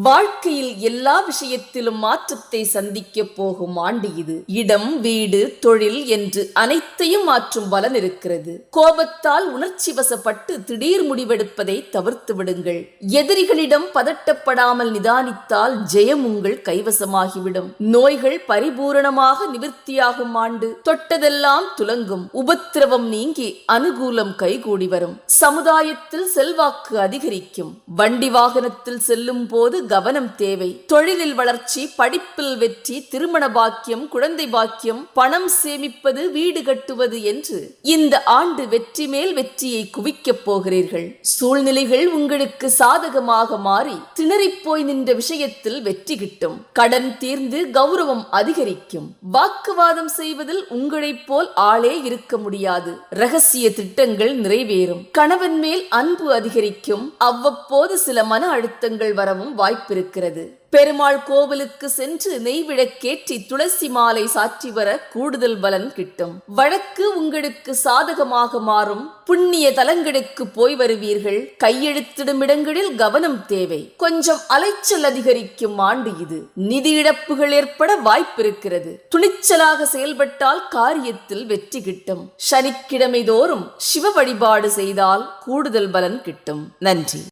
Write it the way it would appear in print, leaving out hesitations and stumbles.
வாழ்க்கையில் எல்லா விஷயத்திலும் மாற்றத்தை சந்திக்க போகும் ஆண்டு இது. இடம், வீடு, தொழில் என்று அனைத்தையும் மாற்றும் பலன் இருக்கிறது. கோபத்தால் உணர்ச்சி வசப்பட்டு திடீர் முடிவெடுப்பதை தவிர்த்து விடுங்கள். எதிரிகளிடம் பதட்டப்படாமல் நிதானித்தால் ஜெயம் உங்கள் கைவசமாகிவிடும். நோய்கள் பரிபூரணமாக நிவர்த்தியாகும் ஆண்டு. தொட்டதெல்லாம் துலங்கும். உபத்திரவம் நீங்கி அனுகூலம் கைகூடி வரும். சமுதாயத்தில் செல்வாக்கு அதிகரிக்கும். வண்டி வாகனத்தில் செல்லும் போது கவனம் தேவை. தொழிலில் வளர்ச்சி, படிப்பில் வெற்றி, திருமண பாக்கியம், குழந்தை பாக்கியம், பணம் சேமிப்பது, வீடு கட்டுவது என்று இந்த ஆண்டு வெற்றி மேல் வெற்றியை குவிக்கப் போகிறீர்கள். சூழ்நிலைகள் உங்களுக்கு சாதகமாக மாறி திணறிப்போய் நின்ற விஷயத்தில் வெற்றி கிட்டும். கடன் தீர்ந்து கௌரவம் அதிகரிக்கும். வாக்குவாதம் செய்வதில் உங்களைப் போல் ஆளே இருக்க முடியாது. ரகசிய திட்டங்கள் நிறைவேறும். கணவன் மேல் அன்பு அதிகரிக்கும். அவ்வப்போது சில மன அழுத்தங்கள் வரவும் வாய்ப்பிருக்கிறது. பெருமாள் கோவிலுக்கு சென்று நெய்விளக்கேற்றி துளசி மாலை சாற்றி வர கூடுதல் பலன் கிட்டும். வழக்கு உங்களுக்கு சாதகமாக மாறும். புண்ணிய தலங்களுக்கு போய் வருவீர்கள். கையெழுத்திடும் இடங்களில் கவனம் தேவை. கொஞ்சம் அலைச்சல் அதிகரிக்கும் ஆண்டு இது. நிதி இழப்புகள் ஏற்பட வாய்ப்பிருக்கிறது. துணிச்சலாக செயல்பட்டால் காரியத்தில் வெற்றி கிட்டும். சனிக்கிழமை தோறும் சிவ வழிபாடு செய்தால் கூடுதல் பலன் கிட்டும். நன்றி.